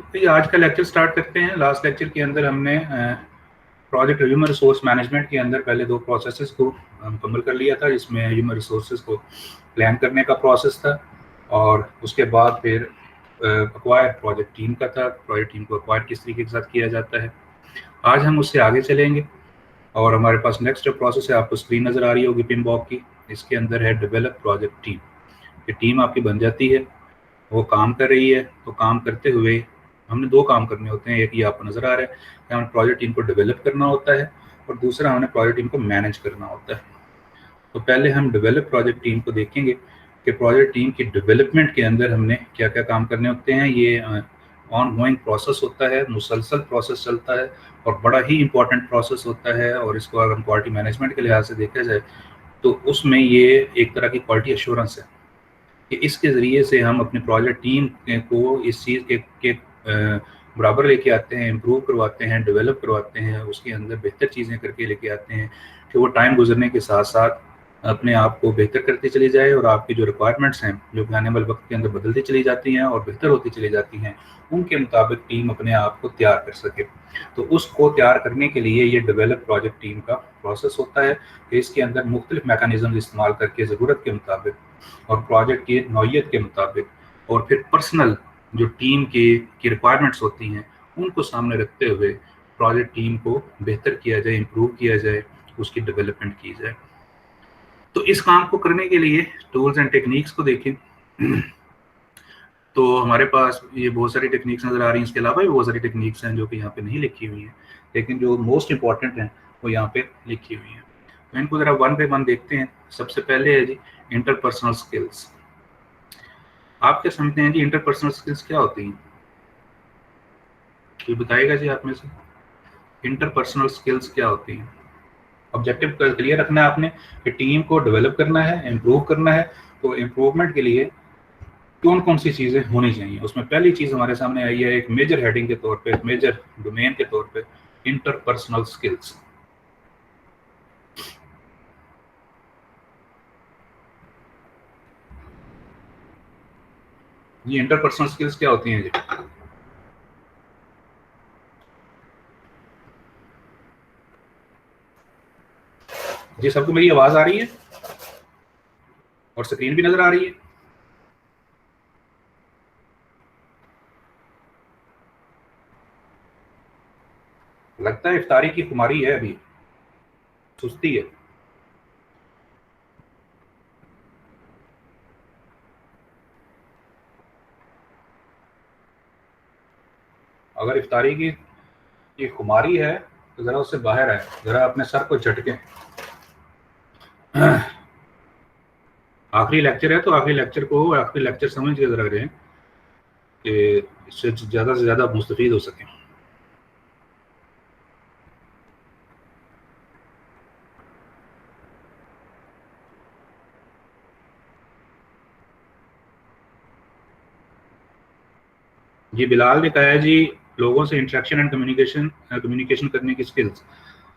तो ये आज का लेक्चर स्टार्ट करते हैं। लास्ट लेक्चर के अंदर हमने प्रोजेक्ट ह्यूमन रिसोर्स मैनेजमेंट के अंदर पहले दो प्रोसेसेस को मुकम्मल कर लिया था, जिसमें ह्यूमन रिसोर्सेज को प्लान करने का प्रोसेस था और उसके बाद फिर एक्वायर प्रोजेक्ट टीम का था। प्रोजेक्ट टीम को एक्वायर किस तरीके के साथ किया जाता है, आज हम उससे आगे चलेंगे। और हमारे पास नेक्स्ट जो प्रोसेस है, आपको स्क्रीन नज़र आ रही होगी पिनबॉक की, इसके अंदर है डेवलप प्रोजेक्ट टीम। ये टीम आपकी बन जाती है, वो काम कर रही है। तो काम करते हुए हमने दो काम करने होते हैं, एक ये आपको नज़र आ रहा है कि हमें प्रोजेक्ट टीम को डेवलप करना होता है और दूसरा हमें प्रोजेक्ट टीम को मैनेज करना होता है। तो पहले हम डेवलप प्रोजेक्ट टीम को देखेंगे कि प्रोजेक्ट टीम की डेवलपमेंट के अंदर हमने क्या क्या काम करने होते हैं। ये ऑन गोइंग प्रोसेस होता है, मुसलसल प्रोसेस चलता है और बड़ा ही इंपॉर्टेंट प्रोसेस होता है। और इसको अगर हम क्वालिटी मैनेजमेंट के लिहाज से देखा जाए तो उसमें ये एक तरह की क्वालिटी एश्योरेंस है कि इसके ज़रिए से हम अपनी प्रोजेक्ट टीम को इस चीज़ के बराबर लेके आते हैं, इम्प्रूव करवाते हैं, डेवलप करवाते हैं, उसके अंदर बेहतर चीज़ें करके लेके आते हैं कि वो टाइम गुजरने के साथ साथ अपने आप को बेहतर करती चली जाए और आपकी जो रिक्वायरमेंट्स हैं जो कि आने वाले वक्त के अंदर बदलती चली जाती हैं और बेहतर होती चली जाती हैं, उनके मुताबिक टीम अपने आप को तैयार कर सके। तो उसको तैयार करने के लिए ये डेवलप प्रोजेक्ट टीम का प्रोसेस होता है कि इसके अंदर मुख्तलिफ मैकेनिज्म इस्तेमाल करके ज़रूरत के मुताबिक और प्रोजेक्ट की नौइयत के मुताबिक और फिर पर्सनल जो टीम की रिक्वायरमेंट्स होती हैं उनको सामने रखते हुए प्रोजेक्ट टीम को बेहतर किया जाए, इम्प्रूव किया जाए, उसकी डेवलपमेंट की जाए। तो इस काम को करने के लिए टूल्स एंड टेक्निक्स को देखें तो हमारे पास ये बहुत सारी टेक्निक्स नज़र आ रही हैं। इसके अलावा भी बहुत सारी टेक्निक्स हैं जो कि यहाँ पे नहीं लिखी हुई हैं, लेकिन जो मोस्ट इंपॉर्टेंट हैं वो यहाँ पे लिखी हुई हैं। तो इनको ज़रा वन बाय वन देखते हैं। सबसे पहले है जी इंटरपर्सनल स्किल्स। आप क्या समझते हैं जी इंटरपर्सनल स्किल्स क्या होती हैं? कोई बताएगा जी आप में से? इंटरपर्सनल स्किल्स क्या होती हैं? ऑब्जेक्टिव क्लियर रखना है आपने कि टीम को डेवलप करना है, इम्प्रूव करना है। तो इम्प्रूवमेंट के लिए कौन कौन सी चीज़ें होनी चाहिए, उसमें पहली चीज़ हमारे सामने आई है एक मेजर हेडिंग के तौर पे, एक मेजर डोमेन के तौर पे, इंटरपर्सनल स्किल्स। ये इंटरपर्सनल स्किल्स क्या होती हैं जी? जी सबको मेरी आवाज़ आ रही है और स्क्रीन भी नज़र आ रही है? लगता है इफ्तारी की खुमारी है, अभी सुस्ती है। अगर इफ्तारी की खुमारी है तो ज़रा उससे बाहर आए, ज़रा अपने सर को झटके। आखिरी लेक्चर है तो आखिरी लेक्चर को आखिरी लेक्चर समझ के ज़रा रहें कि इससे ज़्यादा से ज़्यादा मुस्तफ़ीद हो सकें। जी बिलाल ने कहा है जी लोगों से इंटरेक्शन एंड कम्युनिकेशन करने की skills.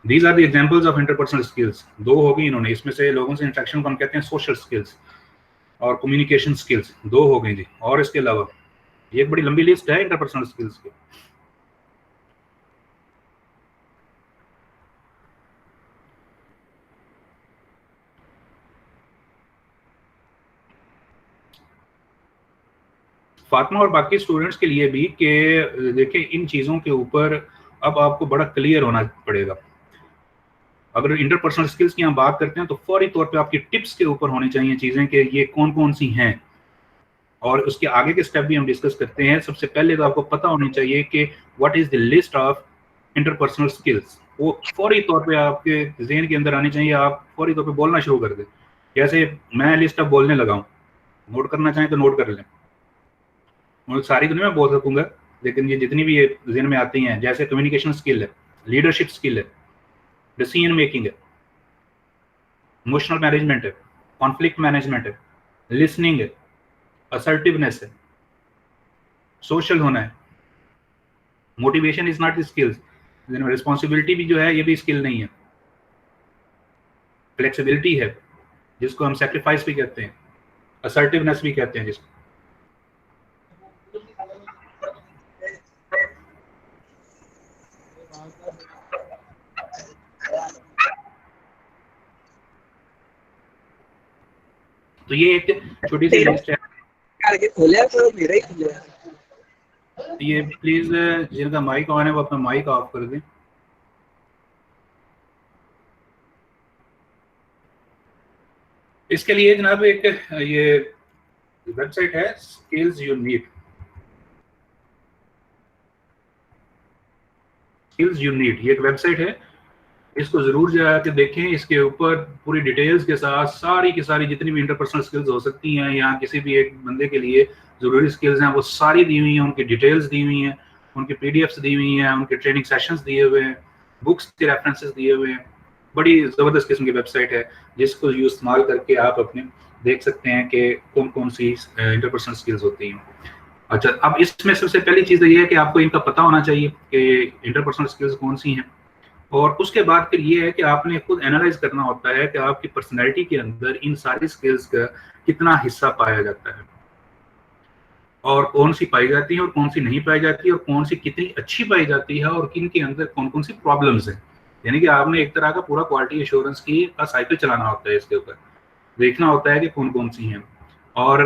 These are the examples of interpersonal skills. दो हो गई इन्होंने, इसमें से लोगों से इंटरेक्शन को हम कहते हैं सोशल स्किल्स और कम्युनिकेशन स्किल्स, दो हो गई जी। और इसके अलावा ये एक बड़ी लंबी लिस्ट है इंटरपर्सनल स्किल्स की। फातिमा और बाकी स्टूडेंट्स के लिए भी कि देखिए इन चीज़ों के ऊपर अब आपको बड़ा क्लियर होना पड़ेगा। अगर इंटरपर्सनल स्किल्स की हम बात करते हैं तो फौरी तौर पे आपकी टिप्स के ऊपर होनी चाहिए चीज़ें कि ये कौन कौन सी हैं, और उसके आगे के स्टेप भी हम डिस्कस करते हैं। सबसे पहले तो आपको पता होनी चाहिए कि what is the list of interpersonal skills. वो फौरी तौर पे आपके जहन के अंदर आनी चाहिए, आप फौरी तौर पे बोलना शुरू कर दें। जैसे मैं लिस्ट अब बोलने लगा हूँ, नोट करना चाहें तो नोट कर लें। और सारी तो नहीं मैं बोल सकूंगा, लेकिन ये जितनी भी ये जहन में आती हैं, जैसे कम्युनिकेशन स्किल है, लीडरशिप स्किल है, डिसीजन मेकिंग है, इमोशनल मैनेजमेंट है, कॉन्फ्लिक्ट मैनेजमेंट है, लिसनिंग है, असर्टिवनेस है, सोशल होना है। Motivation is not skills, responsibility भी जो है ये भी स्किल नहीं है। फ्लेक्सिबिलिटी है जिसको हम सेक्रीफाइस भी कहते हैं, असर्टिवनेस भी कहते हैं जिसको। तो ये एक छोटी सी लिस्ट है। ये प्लीज जिनका माइक ऑन है वो अपना माइक ऑफ कर दें। इसके लिए जनाब एक ये वेबसाइट है skills you need, skills you need, ये एक वेबसाइट है, इसको जरूर जाके देखें। इसके ऊपर पूरी डिटेल्स के साथ सारी की सारी जितनी भी इंटरपर्सनल स्किल्स हो सकती हैं या किसी भी एक बंदे के लिए जरूरी स्किल्स हैं वो सारी दी हुई हैं, उनकी डिटेल्स दी हुई हैं, उनकी पीडीएफ्स दी हुई हैं, उनके ट्रेनिंग सेशंस दिए हुए हैं, बुक्स के रेफरेंसेस दिए हुए हैं। बड़ी ज़बरदस्त किस्म की वेबसाइट है जिसको यूज इस्तेमाल करके आप अपने देख सकते हैं कि कौन कौन सी इंटरपर्सनल स्किल्स होती हैं। अच्छा, अब इसमें सबसे पहली चीज़ ये है कि आपको इनका पता होना चाहिए कि इंटरपर्सनल स्किल्स कौन सी हैं, और उसके बाद फिर ये है कि आपने खुद एनालाइज करना होता है कि आपकी पर्सनैलिटी के अंदर इन सारी स्किल्स का कितना हिस्सा पाया जाता है और कौन सी पाई जाती है और कौन सी नहीं पाई जाती है और कौन सी कितनी अच्छी पाई जाती है और किन के अंदर कौन कौन सी प्रॉब्लम्स हैं। यानी कि आपने एक तरह का पूरा क्वालिटी एश्योरेंस की का साइकिल चलाना होता है, इसके ऊपर देखना होता है कि कौन कौन सी हैं। और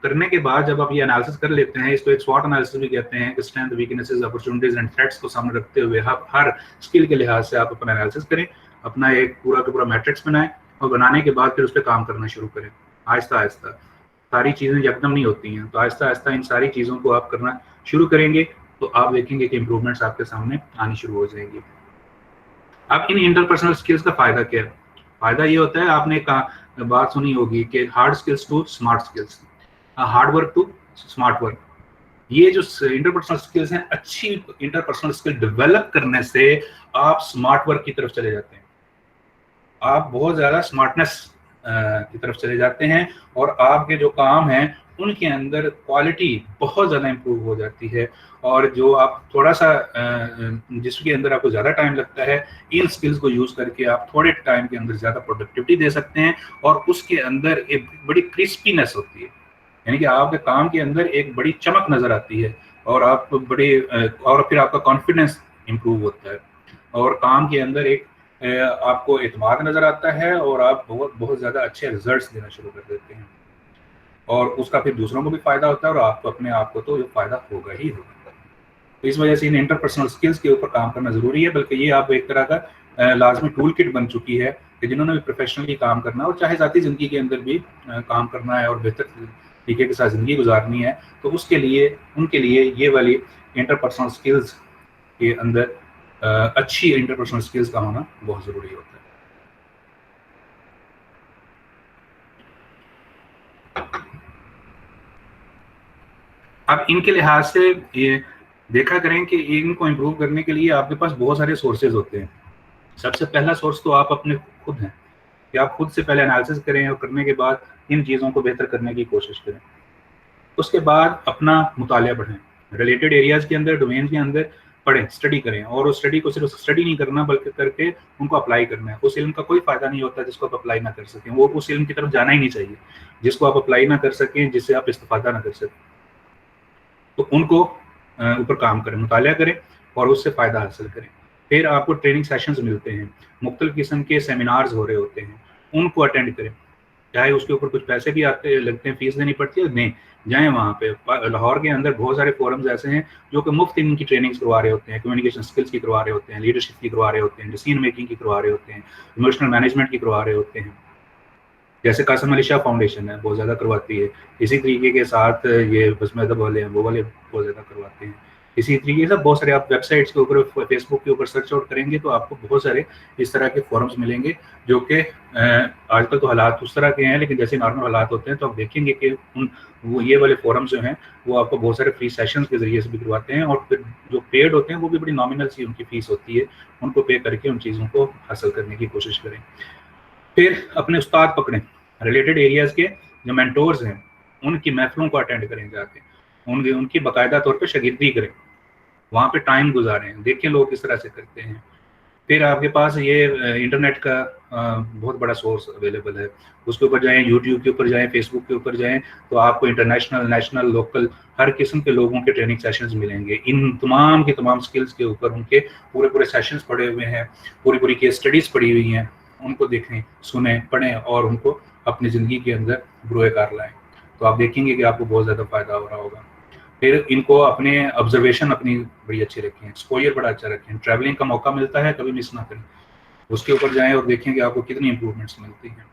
करने के बाद जब आप ये एनालिसिस कर लेते हैं, इसको एक स्वॉट एनालिसिस भी कहते हैं कि strength, weaknesses, opportunities and threats को सामने रखते हुए हर स्किल के लिहाज से आप अपना एनालिसिस करें, अपना एक पूरा का पूरा मैट्रिक्स बनाएं और बनाने के बाद फिर उस पर काम करना शुरू करें आहिस्ता आहिस्ता। सारी चीज़ें एकदम नहीं होती हैं, तो आहिस्ता आहिस्ता इन सारी चीज़ों को आप करना शुरू करेंगे तो आप देखेंगे कि इंप्रूवमेंट्स आपके सामने आनी शुरू हो जाएंगी। अब इन इंटरपर्सनल स्किल्स का फायदा क्या है? फायदा ये होता है, आपने बात सुनी होगी कि hard skills to smart skills, hard work to smart work. ये जो इंटरपर्सनल स्किल्स हैं, अच्छी इंटरपर्सनल स्किल डेवलप करने से आप स्मार्ट वर्क की तरफ चले जाते हैं, आप बहुत ज्यादा स्मार्टनेस की तरफ चले जाते हैं और आपके जो काम हैं उनके अंदर क्वालिटी बहुत ज़्यादा इम्प्रूव हो जाती है। और जो आप थोड़ा सा जिसके अंदर आपको ज़्यादा टाइम लगता है, इन स्किल्स को यूज़ करके आप थोड़े टाइम के अंदर ज़्यादा प्रोडक्टिविटी दे सकते हैं और उसके अंदर एक बड़ी क्रिस्पीनेस होती है, यानी कि आपके काम के अंदर एक बड़ी चमक नज़र आती है और आप बड़े और फिर आपका कॉन्फिडेंस इम्प्रूव होता है और काम के अंदर एक आपको एतमाद नज़र आता है और आप बहुत बहुत ज़्यादा अच्छे रिजल्ट्स देना शुरू कर देते हैं और उसका फिर दूसरों को भी फ़ायदा होता है और आपको अपने आप को तो फ़ायदा होगा ही होगा। तो इस वजह से इन इंटरपर्सनल स्किल्स के ऊपर काम करना ज़रूरी है, बल्कि ये आप एक तरह का लाजमी टूल किट बन चुकी है कि जिन्होंने भी प्रोफेशनली काम करना है और चाहे ज़ाती ज़िंदगी के अंदर भी काम करना है और बेहतर तरीके के साथ ज़िंदगी गुजारनी है, तो उसके लिए उनके लिए ये वाली इंटरपर्सनल स्किल्स के अंदर अच्छी इंटरपर्सनल स्किल्स का होना बहुत ज़रूरी होता है। अब इनके लिहाज से ये देखा करें कि इनको इम्प्रूव करने के लिए आपके पास बहुत सारे सोर्सेज होते हैं। सबसे पहला सोर्स तो आप अपने खुद हैं कि आप खुद से पहले एनालिसिस करें और करने के बाद इन चीज़ों को बेहतर करने की कोशिश करें। उसके बाद अपना मुतालिया बढ़ें, रिलेटेड एरियाज़ के अंदर, डोमेन के अंदर पढ़ें, स्टडी करें और उस स्टडी को सिर्फ स्टडी नहीं करना बल्कि करके उनको अप्लाई करना है। उस इल्म का कोई फ़ायदा नहीं होता जिसको आप अप्लाई ना कर सकें, वो उस इल्म की तरफ जाना ही नहीं चाहिए जिसको आप अप्लाई ना कर सकें, जिससे आप इस्तेफादा ना कर सकें। तो उनको ऊपर काम करें, मुतालिया करें और उससे फ़ायदा हासिल करें। फिर आपको ट्रेनिंग सेशंस मिलते हैं, मुख्तलिफ किस्म के सेमिनार्स हो रहे होते हैं, उनको अटेंड करें, चाहे उसके ऊपर कुछ पैसे भी आते लगते हैं, फीस देनी पड़ती है, नहीं जाएँ वहाँ पे। लाहौर के अंदर बहुत सारे फोरम्स ऐसे हैं जो कि मुफ्त इनकी ट्रेनिंग्स करवा रहे होते हैं, कम्युनिकेशन स्किल्स की करवा रहे होते हैं, लीडरशिप की करवा रहे होते हैं, डिसीजन मेकिंग की करवा रहे होते हैं, इमोशनल मैनेजमेंट की करवा रहे होते हैं। जैसे कासिम अली शाह फाउंडेशन है, बहुत ज़्यादा करवाती है। इसी तरीके के साथ ये बज़्म अदब वाले हैं, वो वाले बहुत ज़्यादा करवाते हैं। इसी तरीके से बहुत सारे आप वेबसाइट्स के ऊपर, फेसबुक के ऊपर सर्च आउट करेंगे तो आपको बहुत सारे इस तरह के फोरम्स मिलेंगे जो कि आजकल तो हालात उस तरह के हैं, लेकिन जैसे नॉर्मल हालात होते हैं तो आप देखेंगे कि वो ये वाले फोरम्स जो हैं वो आपको बहुत सारे फ्री सेशंस के ज़रिए से भी करवाते हैं और फिर जो पेड होते हैं वो भी बड़ी नॉमिनल सी उनकी फ़ीस होती है, उनको पे करके उन चीज़ों को हासिल करने की कोशिश करें। फिर अपने उस्ताद पकड़ें, रिलेटेड एरियाज़ के जो मेंटोर्स हैं उनकी महफिलों को अटेंड करें, जाके उनकी बाकायदा तौर पे शागिर्दी करें, वहाँ पे टाइम गुजारें, देखें लोग किस तरह से करते हैं। फिर आपके पास ये इंटरनेट का बहुत बड़ा सोर्स अवेलेबल है, उसके ऊपर जाएँ, यूट्यूब के ऊपर जाएँ, फेसबुक के ऊपर जाएँ, तो आपको इंटरनेशनल, नेशनल, लोकल हर किस्म के लोगों के ट्रेनिंग सेशंस मिलेंगे। इन तमाम के तमाम स्किल्स के ऊपर उनके पूरे पूरे सेशंस पड़े हुए हैं, पूरी पूरी केस स्टडीज़ पड़ी हुई हैं, उनको देखें, सुने, पढ़ें और उनको अपनी ज़िंदगी के अंदर ग्रो कर लाएं, तो आप देखेंगे कि आपको बहुत ज़्यादा फ़ायदा हो रहा होगा। फिर इनको अपने ऑब्जर्वेशन अपनी बड़ी अच्छी रखें, एक्सपोजर बड़ा अच्छा रखें, ट्रैवलिंग का मौका मिलता है कभी मिस ना करें, उसके ऊपर जाएं और देखें कि आपको कितनी इंप्रूवमेंट्स मिलती हैं।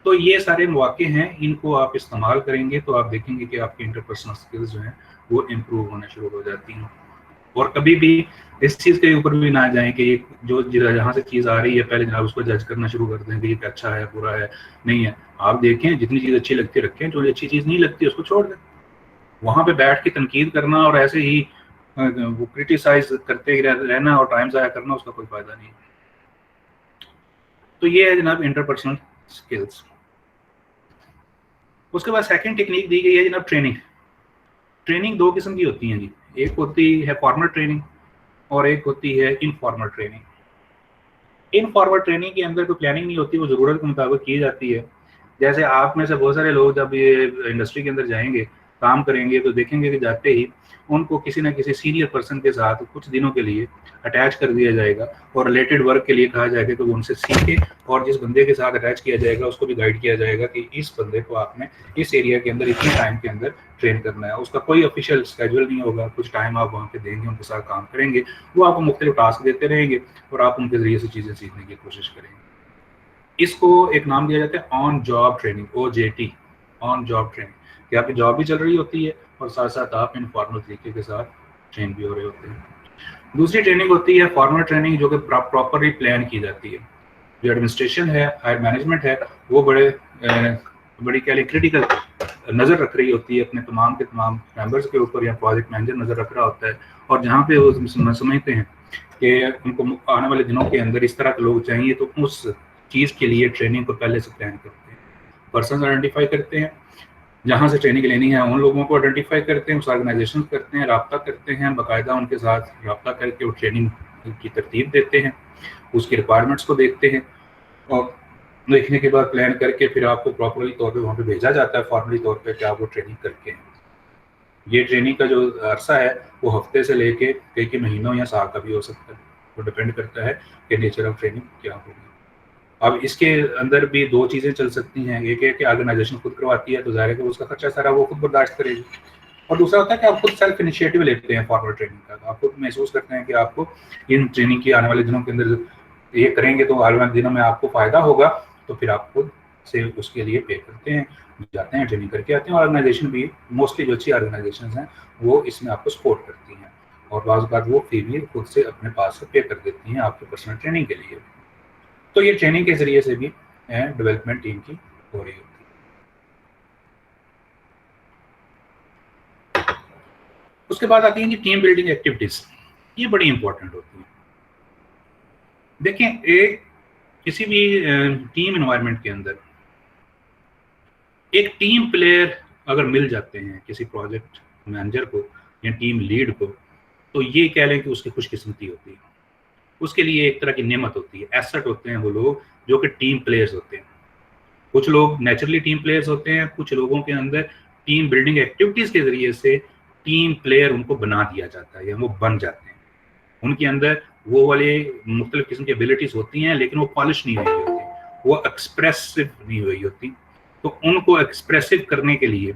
तो ये सारे मौके हैं, इनको आप इस्तेमाल करेंगे तो आप देखेंगे कि आपकी इंटरपर्सनल स्किल्स जो हैं वो इम्प्रूव होना शुरू हो जाती हैं। और कभी भी इस चीज़ के ऊपर भी ना जाएं कि जो जहाँ से चीज़ आ रही है पहले जनाब उसको जज करना शुरू कर दें कि ये अच्छा है बुरा है, नहीं है। आप देखें जितनी चीज़ अच्छी लगती है रखें, जो अच्छी चीज़ नहीं लगती उसको छोड़ दें। वहाँ पे बैठ के तनकीद करना और ऐसे ही वो क्रिटिसाइज करते रहना और टाइम ज़ाया करना, उसका कोई फ़ायदा नहीं। तो ये है जनाब इंटरपर्सनल स्किल्स। उसके बाद सेकंड टेक्निक दी गई है जनाब ट्रेनिंग। ट्रेनिंग दो किस्म की होती हैं जी, एक होती है फॉर्मल ट्रेनिंग और एक होती है इनफॉर्मल ट्रेनिंग। इनफॉर्मल ट्रेनिंग के अंदर कोई प्लानिंग नहीं होती, वो ज़रूरत के मुताबिक की जाती है। जैसे आप में से बहुत सारे लोग जब ये इंडस्ट्री के अंदर जाएंगे काम करेंगे तो देखेंगे कि जाते ही उनको किसी ना किसी सीनियर पर्सन के साथ कुछ दिनों के लिए अटैच कर दिया जाएगा और रिलेटेड वर्क के लिए कहा जाएगा कि वो उनसे सीखे, और जिस बंदे के साथ अटैच किया जाएगा उसको भी गाइड किया जाएगा कि इस बंदे को आपने इस एरिया के अंदर इतने टाइम के अंदर ट्रेन करना है। उसका कोई ऑफिशियल स्केड्यूल नहीं होगा, कुछ टाइम आप वहाँ पे देंगे, उनके साथ काम करेंगे, वो आपको मुख्तलिफ टास्क देते रहेंगे और आप उनके जरिए से चीज़ें सीखने की कोशिश करेंगे। इसको एक नाम दिया जाता है on job training, OJT, on job training, कि आपकी जॉब भी चल रही होती है और साथ साथ आप इनफॉर्मल तरीके के साथ ट्रेन भी हो रहे होते हैं। दूसरी ट्रेनिंग होती है फॉर्मल ट्रेनिंग, जो कि प्रॉपरली प्लान की जाती है। जो एडमिनिस्ट्रेशन है, हायर मैनेजमेंट है, वो बड़ी क्रिटिकल नज़र रख रही होती है अपने तमाम के तमाम मेंबर्स के ऊपर, या प्रोजेक्ट मैनेजर नज़र रख रहा होता है, और जहाँ पे वो समझते हैं कि उनको आने वाले दिनों के अंदर इस तरह के लोग चाहिए, तो उस चीज़ के लिए ट्रेनिंग को पहले से प्लान करते हैं, पर्सन आइडेंटिफाई करते हैं, जहाँ से ट्रेनिंग लेनी है उन लोगों को आइडेंटिफाई करते हैं, उस ऑर्गेनाइजेशन करते हैं, रब्ता करते हैं, बाकायदा उनके साथ रब्ता करके वो ट्रेनिंग की तरतीब देते हैं, उसकी रिक्वायरमेंट्स को देखते हैं, और देखने के बाद प्लान करके फिर आपको प्रॉपरली तौर पे वहाँ पे भेजा जाता है फॉर्मली तौर पे कि आप वो ट्रेनिंग करके हैं। ये ट्रेनिंग का जो अरसा है वो हफ्ते से लेके कई महीनों या साल का भी हो सकता है, वो डिपेंड करता है कि नेचर ऑफ ट्रेनिंग क्या होगी। अब इसके अंदर भी दो चीज़ें चल सकती हैं, एक है कि ऑर्गेनाइजेशन खुद करवाती है तो ज़ाहिर है कि उसका खर्चा सारा वो खुद बर्दाश्त करेगी, और दूसरा होता है कि आप खुद सेल्फ इनिशिएटिव लेते हैं फॉरवर्ड ट्रेनिंग का, आप खुद महसूस करते हैं कि आपको इन ट्रेनिंग की आने वाले दिनों के अंदर ये करेंगे तो आने वाले दिनों में आपको फ़ायदा होगा, तो फिर आप खुद से उसके लिए पे करते हैं, जाते हैं, ट्रेनिंग करके आते हैं। ऑर्गेनाइजेशन भी मोस्टली जो अच्छी ऑर्गेनाइजेशन हैं वो इसमें आपको सपोर्ट करती हैं, और बाज़ बात वो फी भी खुद से अपने पास से पे कर देती हैं आपके पर्सनल ट्रेनिंग के लिए। तो ये ट्रेनिंग के जरिए से भी डेवलपमेंट टीम की हो रही होती है। उसके बाद आती हैं टीम बिल्डिंग एक्टिविटीज, ये बड़ी इंपॉर्टेंट होती है। देखें, एक किसी भी टीम एनवायरनमेंट के अंदर एक टीम प्लेयर अगर मिल जाते हैं किसी प्रोजेक्ट मैनेजर को या टीम लीड को, तो ये कह लें कि उसकी खुशकिस्मती होती है, उसके लिए एक तरह की नेमत होती है, एसेट होते हैं वो लोग जो कि टीम प्लेयर्स होते हैं। कुछ लोग नेचुरली टीम प्लेयर्स होते हैं, कुछ लोगों के अंदर टीम बिल्डिंग एक्टिविटीज के जरिए से टीम प्लेयर उनको बना दिया जाता है या वो बन जाते हैं। उनके अंदर वो वाले मुख्तलिफ किस्म की एबिलिटीज होती हैं, लेकिन वो पॉलिश नहीं हुई होती, वो एक्सप्रेसिव नहीं हुई होती। तो उनको एक्सप्रेसिव करने के लिए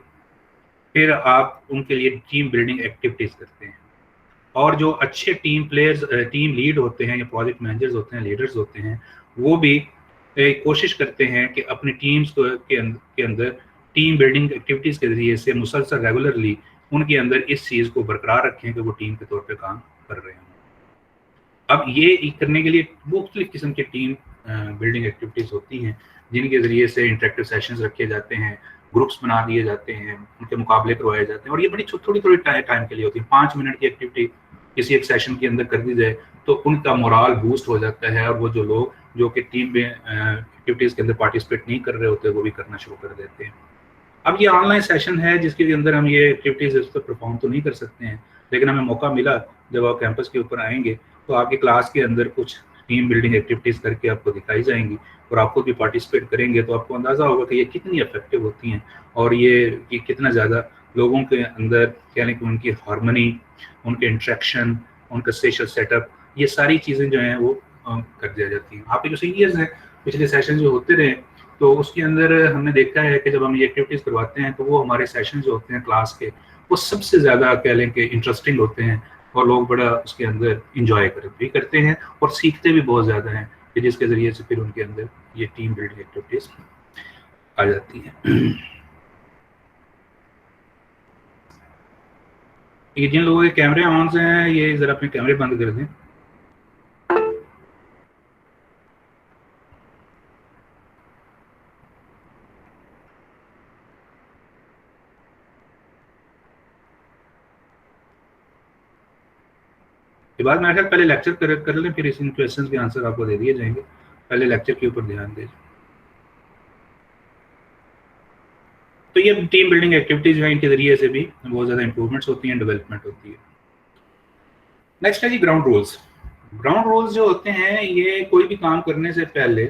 फिर आप उनके लिए टीम बिल्डिंग एक्टिविटीज करते हैं। और जो अच्छे टीम प्लेयर्स, टीम लीड होते हैं या प्रोजेक्ट मैनेजर्स होते हैं, लीडर्स होते हैं, वो भी कोशिश करते हैं कि अपनी टीम्स के अंदर टीम बिल्डिंग एक्टिविटीज़ के जरिए से मुसलसल रेगुलरली उनके अंदर इस चीज़ को बरकरार रखें कि वो टीम के तौर पे काम कर रहे हैं। अब ये करने के लिए मुख्तलिफ किस्म की टीम बिल्डिंग एक्टिविटीज़ होती हैं, जिनके ज़रिए से इंटरेक्टिव सेशंस रखे जाते हैं, ग्रुप्स बना दिए जाते हैं, उनके मुकाबले करवाए जाते हैं, और ये बड़ी थोड़ी टाइम के लिए होती है। 5 मिनट की एक्टिविटी किसी एक सेशन के अंदर कर दी जाए तो उनका मोराल बूस्ट हो जाता है, और वो जो लोग जो कि टीम में एक्टिविटीज़ के अंदर पार्टिसिपेट नहीं कर रहे होते वो भी करना शुरू कर देते हैं। अब ये ऑनलाइन सेशन है जिसके अंदर हम ये एक्टिविटीज़ इस पर परफॉर्म तो नहीं कर सकते हैं, लेकिन हमें मौका मिला जब आप कैंपस के ऊपर आएंगे तो आपकी क्लास के अंदर कुछ टीम बिल्डिंग एक्टिविटीज़ करके आपको दिखाई जाएंगी, और आपको भी पार्टिसिपेट करेंगे तो आपको अंदाज़ा होगा कि ये कितनी इफेक्टिव होती हैं, और ये कितना ज़्यादा लोगों के अंदर यानी कि उनकी हार्मनी, उनके इंट्रैक्शन, उनका सोशल सेटअप, ये सारी चीज़ें जो हैं वो कर दिया जाती हैं। आपके जो सीनियर्स हैं पिछले सेशन जो होते रहे तो उसके अंदर हमने देखा है कि जब हम ये एक्टिविटीज़ करवाते हैं तो वो हमारे सेशन जो होते हैं क्लास के, वो सबसे ज़्यादा कह लें कि इंटरेस्टिंग होते हैं और लोग बड़ा उसके अंदर इंजॉय भी करते हैं और सीखते भी बहुत ज़्यादा हैं, कि जिसके ज़रिए से फिर उनके अंदर ये टीम बिल्डिंग एक्टिविटीज़ आ जाती हैं। ये जिन लोगों के कैमरे ऑन हैं ये ज़रा अपने कैमरे बंद कर दें। ये बात मेरे ख्याल पहले लेक्चर कर लें, फिर इन क्वेश्चंस के आंसर आपको दे दिए जाएंगे। पहले लेक्चर के ऊपर ध्यान दें। तो ये टीम बिल्डिंग एक्टिविटीज हैं, इनके जरिए से भी बहुत ज़्यादा इंप्रूवमेंट्स होती हैं, डेवलपमेंट होती है। नेक्स्ट है जी ग्राउंड रूल्स। ग्राउंड रूल्स जो होते हैं ये कोई भी काम करने से पहले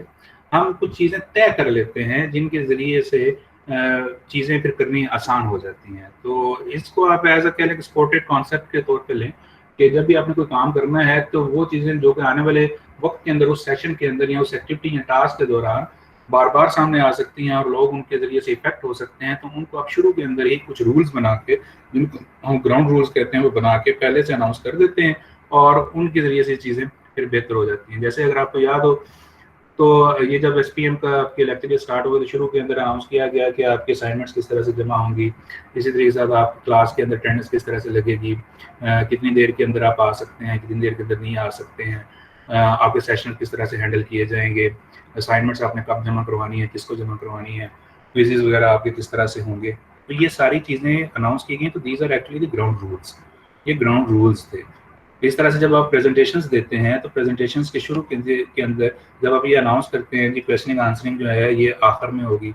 हम कुछ चीज़ें तय कर लेते हैं जिनके ज़रिए से चीज़ें फिर करनी आसान हो जाती हैं। तो इसको आप एज अ कह लें स्पोर्टेड कॉन्सेप्ट के तौर पे लें कि जब भी आपने कोई काम करना है तो वो चीज़ें जो कि आने वाले वक्त के अंदर, उस सेशन के अंदर या उस एक्टिविटी या टास्क के दौरान बार बार सामने आ सकती हैं और लोग उनके ज़रिए से इफेक्ट हो सकते हैं, तो उनको आप शुरू के अंदर ही कुछ रूल्स बना के, जिनको हम ग्राउंड रूल्स कहते हैं, वो बना के पहले से अनाउंस कर देते हैं और उनके ज़रिए से चीज़ें फिर बेहतर हो जाती हैं। जैसे अगर आपको याद हो तो ये जब SPM का आपके लेक्चर स्टार्ट हुआ तो शुरू के अंदर अनाउंस किया गया कि आपकी असाइनमेंट्स किस तरह से जमा होंगी, इसी तरीके से आप क्लास के अंदर अटेंडेंस किस तरह से लगेगी, कितनी देर के अंदर आप आ सकते हैं, कितनी देर के अंदर नहीं आ सकते हैं, आपके सेशन किस तरह से हैंडल किए जाएंगे, असाइनमेंट्स आपने कब जमा करवानी है, किसको जमा करवानी है, क्विज़ेस वगैरह आपके किस तरह से होंगे। तो ये सारी चीज़ें अनाउंस की गई। तो these are actually the ground rules. ये ग्राउंड रूल्स थे। इस तरह से जब आप प्रेजेंटेशंस देते हैं तो प्रेजेंटेशंस के शुरू के अंदर जब आप ये अनाउंस करते हैं कि क्वेश्चनिंग आंसरिंग जो है ये आखिर में होगी,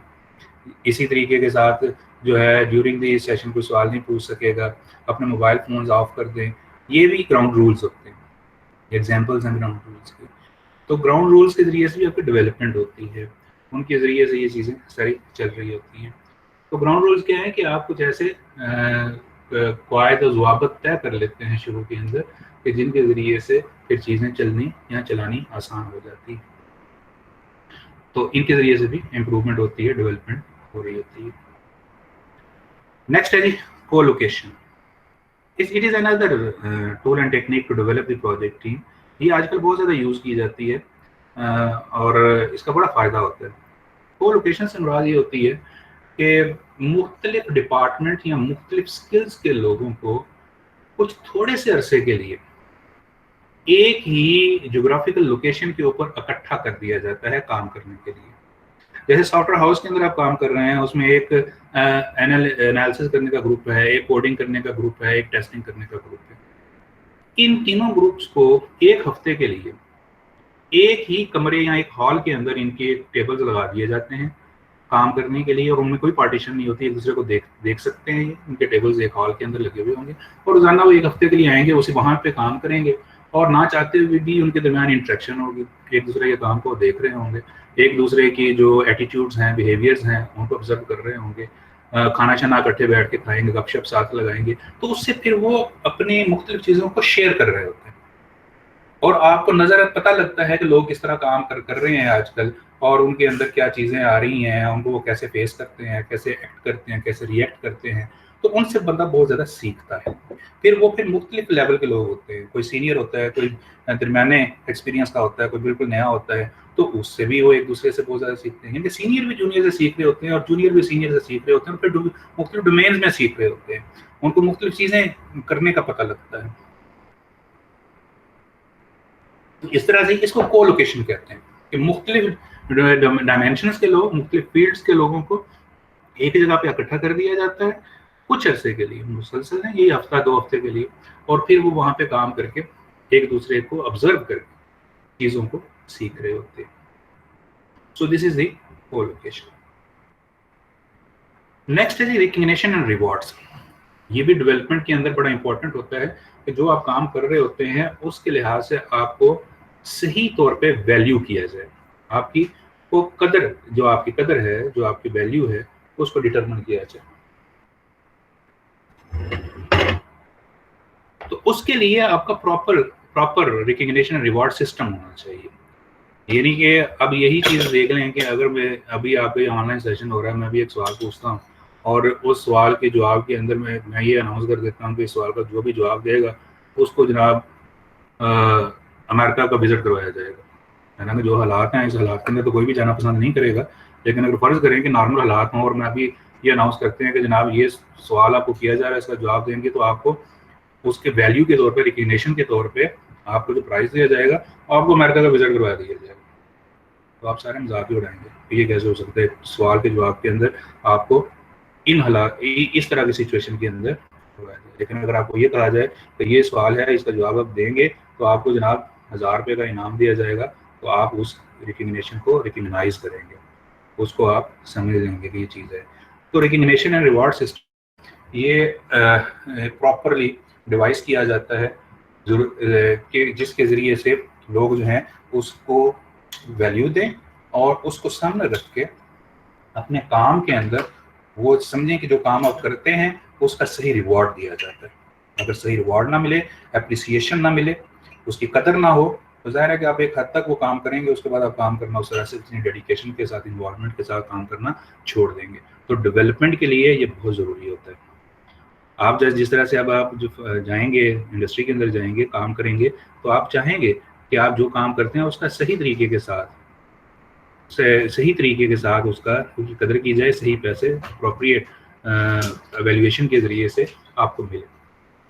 इसी तरीके के साथ जो है ड्यूरिंग द सेशन कोई सवाल नहीं पूछ सकेगा, अपने मोबाइल फोन्स ऑफ कर दें, ये भी ग्राउंड रूल्स होते हैं, एग्जाम्पल्स हैं ग्राउंड रूल्स के। तो ग्राउंड रूल्स के जरिए से भी आपकी डेवलपमेंट होती है, उनके ज़रिए से ये चीज़ें सारी चल रही होती हैं। तो ग्राउंड रूल्स क्या है कि आप कुछ ऐसे कवायद और ज़वाबित तय कर लेते हैं शुरू के अंदर कि जिनके ज़रिए से फिर चीज़ें चलनी या चलानी आसान हो जाती है। तो इनके ज़रिए से भी इम्प्रूवमेंट होती है, डेवलपमेंट हो रही होती है। नेक्स्ट है जी colocation. It is another tool and technique to develop the project team. ये आजकल बहुत ज़्यादा यूज़ की जाती है और इसका बड़ा फ़ायदा होता है। को लोकेशन से मुराद ये होती है कि मुख्तलिफ डिपार्टमेंट या मुख्तलिफ स्किल्स के लोगों को कुछ थोड़े से अरसे के लिए एक ही जोग्राफिकल लोकेशन के ऊपर इकट्ठा कर दिया जाता है काम करने के लिए। जैसे सॉफ्टवेयर हाउस के अंदर आप काम कर रहे हैं, उसमें एक एनालिसिस करने का ग्रुप है, एक कोडिंग करने का ग्रुप है, एक टेस्टिंग करने का ग्रुप है। इन तीनों ग्रुप्स को एक हफ्ते के लिए एक ही कमरे या एक हॉल के अंदर इनके टेबल्स लगा दिए जाते हैं काम करने के लिए, और उनमें कोई पार्टीशन नहीं होती, एक दूसरे को देख सकते हैं। उनके टेबल्स एक हॉल के अंदर लगे हुए होंगे और रोजाना वो एक हफ्ते के लिए आएंगे, उसी वहां पे काम करेंगे और ना चाहते हुए भी उनके दरमियान इंटरेक्शन होगी, एक दूसरे के काम को देख रहे होंगे, एक दूसरे की जो एटीट्यूड्स हैं, बिहेवियर्स हैं, उनको ऑब्जर्व कर रहे होंगे, खाना शाना इकट्ठे बैठ के खाएंगे, गपशप साथ लगाएंगे। तो उससे फिर वो अपनी मुख्तलिफ चीज़ों को शेयर कर रहे होते हैं और आपको नजर पता लगता है कि लोग किस तरह काम कर रहे हैं आजकल और उनके अंदर क्या चीज़ें आ रही हैं, उनको वो कैसे फेस करते हैं, कैसे एक्ट करते हैं, कैसे रिएक्ट करते हैं। तो उनसे बंदा बहुत ज़्यादा सीखता है। फिर मुख्तलिफ लेवल के लोग होते हैं, कोई सीनियर होता है, कोई दरमियाने एक्सपीरियंस का होता है, कोई बिल्कुल नया होता है। तो उससे भी वो एक दूसरे से बहुत ज़्यादा सीखते हैं, क्योंकि सीनियर भी जूनियर से सीख रहे होते हैं और जूनियर भी सीनियर से सीख रहे होते हैं, फिर मुख्तलिफ डोमेन्स में सीख रहे होते हैं, उनको मुख्तलिफ चीज़ें करने का पता लगता है। इस तरह से इसको को लोकेशन कहते हैं कि मुख्तलिफ डायमेंशंस के लोग, मुख्तलिफ फील्ड्स के लोगों को एक जगह पे इकट्ठा कर दिया जाता है कुछ अरसे के लिए, मुसलसल है, यही हफ्ता 2 हफ्ते के लिए, और फिर वो वहां पे काम करके एक दूसरे को ऑब्जर्व करके चीजों को सीख रहे होते हैं। सो दिस इज द को लोकेशन। नेक्स्ट है जी रिकग्निशन एंड रिवॉर्ड्स। ये भी डेवलपमेंट के अंदर बड़ा इंपॉर्टेंट होता है कि जो आप काम कर रहे होते हैं उसके लिहाज से आपको सही तौर पे वैल्यू किया जाए, आपकी वो कदर, जो आपकी कदर है, जो आपकी वैल्यू है, उसको डिटरमिन किया जाए। तो उसके लिए आपका प्रॉपर रिकग्निशन रिवॉर्ड सिस्टम होना चाहिए। ये नहीं कि अब यही चीज़ देख लें कि अगर मैं अभी आप ऑनलाइन सेशन हो रहा है, मैं भी एक सवाल पूछता हूँ और उस सवाल के जवाब के अंदर मैं ये अनाउंस कर देता हूँ कि इस सवाल का जो भी जवाब देगा उसको जनाब अमेरिका का विजिट करवाया जाएगा। हालांकि जो हालात हैं, इस हालात के अंदर तो कोई भी जाना पसंद नहीं करेगा, लेकिन अगर फ़र्ज़ करें कि नॉर्मल हालात हों और मैं अभी ये अनाउंस करते हैं कि जनाब ये सवाल आपको किया जा रहा है, इसका जवाब देंगे तो आपको उसके वैल्यू के तौर पे, रिकग्निशन के तौर पे आपको जो प्राइज़ दिया जाएगा, आपको अमेरिका का विजिट करवा दिया जाएगा। तो आप सारे मजाक ही उड़ाएंगे कि ये कैसे हो सकता है, सवाल के जवाब के अंदर आपको इन हालात इस तरह की सिचुएशन के अंदर करवाया जाए। लेकिन अगर आपको ये कहा जाए कि ये सवाल है, इसका जवाब आप देंगे तो आपको जनाब 1000 रुपये का इनाम दिया जाएगा, तो आप उस रिकग्निशन को रिकग्नाइज करेंगे, उसको आप समझ लेंगे कि ये चीज़ है। तो रिकग्निशन एंड रिवार्ड सिस्टम ये प्रॉपरली डिवाइस किया जाता है कि जिसके ज़रिए से लोग जो हैं उसको वैल्यू दें और उसको सामने रख के अपने काम के अंदर वो समझें कि जो काम आप करते हैं उसका सही रिवॉर्ड दिया जाता है। अगर सही रिवॉर्ड ना मिले, एप्रिसिएशन ना मिले, उसकी कदर ना हो, तो ज़ाहिर है कि आप एक हद तक वो काम करेंगे, उसके बाद आप काम करना उस तरह से इतनी डेडिकेशन के साथ, इन्वॉल्वमेंट के साथ काम करना छोड़ देंगे। तो डेवलपमेंट के लिए ये बहुत ज़रूरी होता है। आप जैसे जिस तरह से अब आप जो जाएंगे इंडस्ट्री के अंदर जाएंगे, काम करेंगे, तो आप चाहेंगे कि आप जो काम करते हैं उसका सही तरीके के साथ सही तरीके के साथ उसका उसकी कदर की जाए, सही पैसे अप्रोप्रिएट वैल्यूएशन के ज़रिए से आपको मिले।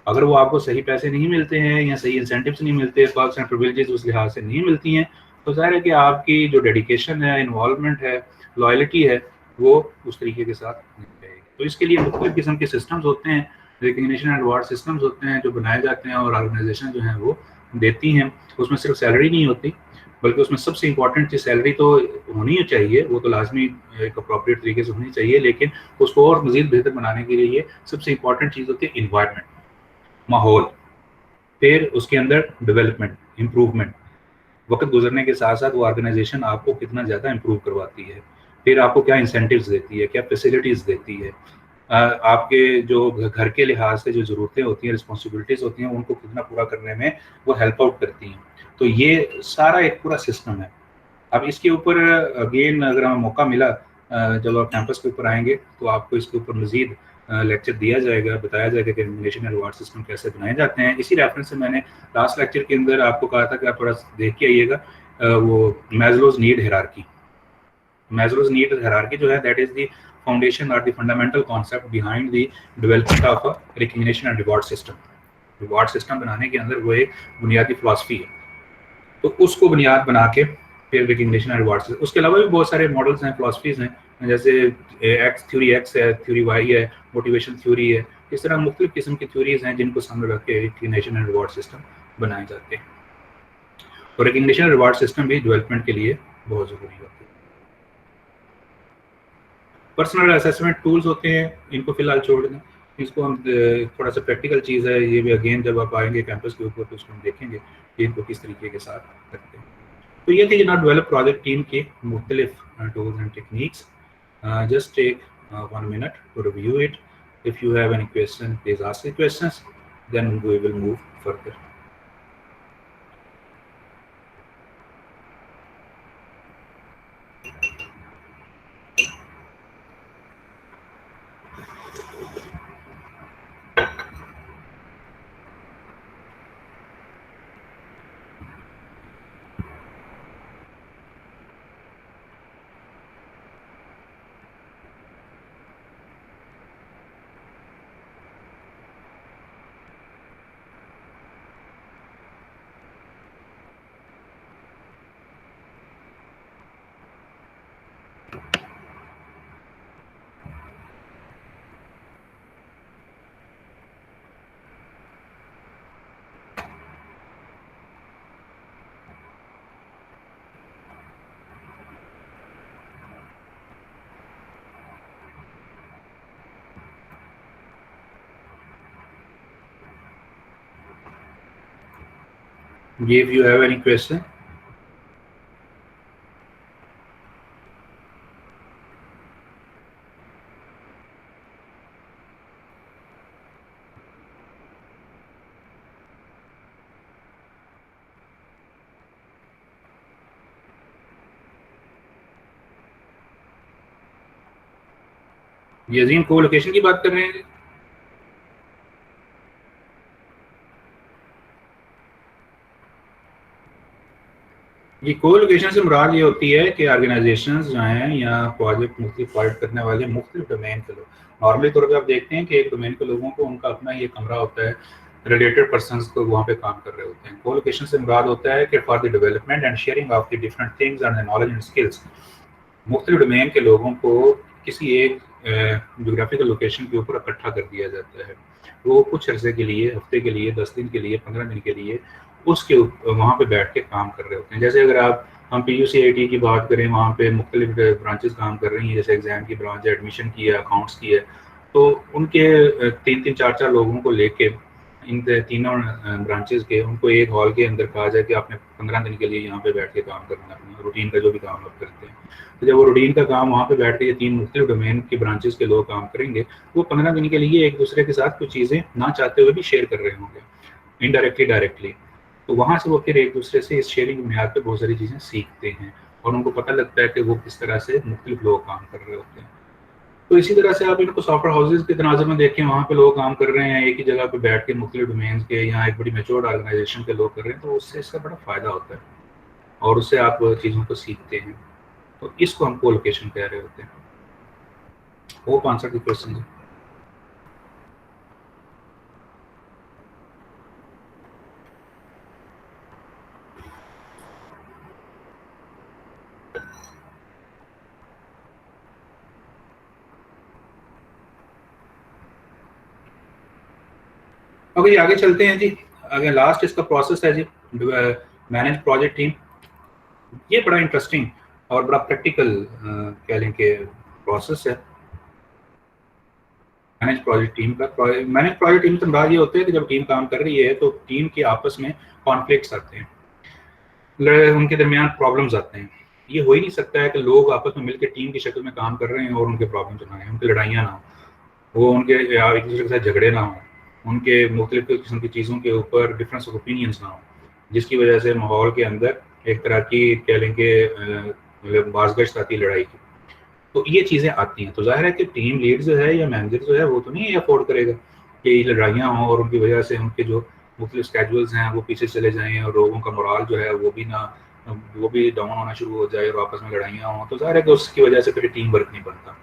अगर वो आपको सही पैसे नहीं मिलते हैं या सही इंसेंटिव्स नहीं मिलते, पर्क्स एंड प्रिविलेजेस उस लिहाज से नहीं मिलती हैं, तो ज़ाहिर है कि आपकी जो डेडिकेशन है, इन्वॉल्वमेंट है, लॉयल्टी है, वो उस तरीके के साथ नहीं रहेगी। तो इसके लिए मुख्तलिफ किस्म के सिस्टम्स होते हैं, रिकग्निशन एंड रिवार्ड सिस्टम्स होते हैं जो बनाए जाते हैं और ऑर्गेनाइजेशन जो हैं वो देती हैं। उसमें सिर्फ सैलरी नहीं होती, बल्कि उसमें सबसे इंपॉर्टेंट चीज़ सैलरी तो होनी ही चाहिए, वो तो लाजमी एक अप्रोप्रिएट तरीके से होनी चाहिए, लेकिन उसको और मज़ीद बेहतर बनाने के लिए सबसे इंपॉर्टेंट चीज़ होती है इन्वायरमेंट, माहौल, फिर उसके अंदर डेवलपमेंट, इम्प्रूवमेंट। वक्त गुजरने के साथ साथ वो ऑर्गेनाइजेशन आपको कितना ज़्यादा इम्प्रूव करवाती है, फिर आपको क्या इंसेंटिव्स देती है, क्या फैसिलिटीज़ देती है, आपके जो घर के लिहाज से जो ज़रूरतें होती हैं, रिस्पॉन्सिबिलिटीज़ होती हैं, उनको कितना पूरा करने में वो हेल्प आउट करती हैं। तो ये सारा एक पूरा सिस्टम है। अब इसके ऊपर अगेन अगर हमें मौका मिला, जब आप कैंपस के ऊपर आएंगे तो आपको इसके ऊपर मजीद लेक्चर दिया जाएगा, बताया जाएगा कि रिकमेंडेशन एंड रिवार्ड सिस्टम कैसे बनाए जाते हैं। इसी रेफरेंस से मैंने लास्ट लेक्चर के अंदर आपको कहा था कि आप थोड़ा देख के आइएगा, वो Maslow's need hierarchy. Maslow's need hierarchy जो है दैट इज द फाउंडेशन और the fundamental concept behind the development of a recognition and reward system. Reward system बनाने के अंदर वो एक बुनियादी फिलॉसफी है, तो उसको बुनियाद बना के फिर रिकग्निशन एंड रिवार्ड्स। उसके अलावा भी बहुत सारे मॉडल्स हैं, फिलॉसफीज हैं, जैसे एक्स है, थ्योरी वाई है, मोटिवेशन थ्योरी है। इस तरह मुख्तलिफ किस्म की थ्योरीज हैं जिनको सामने रख के रिकग्निशन एंड रिवार्ड सिस्टम बनाए जाते हैं। तो रिकग्निशन रिवार्ड सिस्टम भी डेवलपमेंट के लिए बहुत ज़रूरी होती है। पर्सनल असेसमेंट टूल्स होते हैं, इनको फिलहाल छोड़ दें। इसको हम थोड़ा सा प्रैक्टिकल चीज़ है, ये भी अगेन जब आप आएंगे कैंपस के ऊपर तो उसको हम देखेंगे कि इनको किस तरीके के साथ करते हैं। तो ये थी जनाब डेवलप प्रोजेक्ट टीम के मुख्तलिफ tools and techniques. Just take 1 minute to review it. If you have any question, please ask the questions, then we will move further. If you have any question, ये अजीम को location की बात कर रहे हैं। ये को लोकेशन से मुराद ये होती है कि ऑर्गेनाइजेशंस जो हैं या प्रोजेक्ट मुख्तलिफ प्रोवाइड करने वाले मुख्तलिफ डोमेन के लोग, नॉर्मली तौर पे आप देखते हैं कि एक डोमेन के लोगों को उनका अपना ये कमरा होता है, रिलेटेड पर्सनस को वहाँ पे काम कर रहे होते हैं। को लोकेशन से मुराद होता है कि for the development and sharing of the different things and the knowledge and skills, मुख्तलिफ डोमेन के लोगों को किसी एक जोग्राफिकल लोकेशन के ऊपर इकट्ठा कर दिया जाता है। वो कुछ अरसे के लिए, हफ्ते के लिए, 10 दिन के लिए, 15 दिन के लिए उसके वहाँ पे बैठ के काम कर रहे होते हैं। जैसे अगर आप हम PUCIT की बात करें, वहाँ पे मुख्तलिफ ब्रांचेस काम कर रही हैं, जैसे एग्जाम की ब्रांच है, एडमिशन की है, अकाउंट्स की है, तो उनके 3-3, 4-4 लोगों को लेके इन तीनों ब्रांचेस के उनको एक हॉल के अंदर कहा जाए कि आपने 15 दिन के लिए यहाँ पे बैठ के काम करना है, रूटीन का जो भी काम आप करते हैं। तो जब वो रूटीन का काम वहाँ पे बैठ के ये 3 मुख्तलिफ डोमेन की ब्रांचेस के लोग काम करेंगे, वो 15 दिन के लिए एक दूसरे के साथ कुछ चीज़ें ना चाहते हुए भी शेयर कर रहे होंगे, इनडायरेक्टली डायरेक्टली। तो वहाँ से वो फिर एक दूसरे से इस शेयरिंग की बुनियाद पे बहुत सारी चीज़ें सीखते हैं और उनको पता लगता है कि वो किस तरह से मुख्तलिफ लोग काम कर रहे होते हैं। तो इसी तरह से आप इनको सॉफ्टवेयर हाउसेज के तनाज़ुर में देखें, वहाँ पे लोग काम कर रहे हैं एक ही जगह पे बैठ के मुख्तलिफ डोमेन्स के, या एक बड़ी मैच्योर्ड ऑर्गेनाइजेशन के लोग कर रहे हैं, तो उससे इसका बड़ा फ़ायदा होता है और उससे आप चीज़ों को सीखते हैं। तो इसको हम कोलोकेशन कह रहे होते हैं। Hope answer the question. Okay, आगे चलते हैं जी। आगे लास्ट इसका प्रोसेस है जी, मैनेज प्रोजेक्ट टीम। ये बड़ा इंटरेस्टिंग और बड़ा प्रैक्टिकल कह लें कि प्रोसेस है मैनेज प्रोजेक्ट टीम का। मैनेज प्रोजेक्ट टीम से मुराद ये होता है कि जब टीम काम कर रही है तो टीम के आपस में कॉन्फ्लिक्ट्स आते हैं, उनके दरमियान प्रॉब्लम्स आते हैं। ये हो ही नहीं सकता है कि लोग आपस में मिलकर टीम की शक्ल में काम कर रहे हैं और उनके प्रॉब्लम्स ना आए, उनकी लड़ाइयाँ ना हो, वो उनके एक दूसरे के साथ झगड़े ना हो, उनके मुख्तलिफ किस्म की चीज़ों के ऊपर डिफरेंस ऑफ ओपिनियंस ना हो, जिसकी वजह से माहौल के अंदर एक तरह की कह लें कि बाज़गश्त आती है लड़ाई की। तो ये चीज़ें आती हैं, तो जाहिर है कि टीम लीड जो है या मैनेजर जो है वो तो नहीं अफोर्ड करेगा कि लड़ाइयाँ हों और उनकी वजह से उनके जो मुख्तलिफ स्केड्यूल्स हैं वो पीछे चले जाएँ और लोगों का मोराल जो है वो भी डाउन होना शुरू हो जाए और आपस में लड़ाइयाँ हों, तो जाहिर है कि उसकी वजह से फिर टीम वर्क नहीं बनता,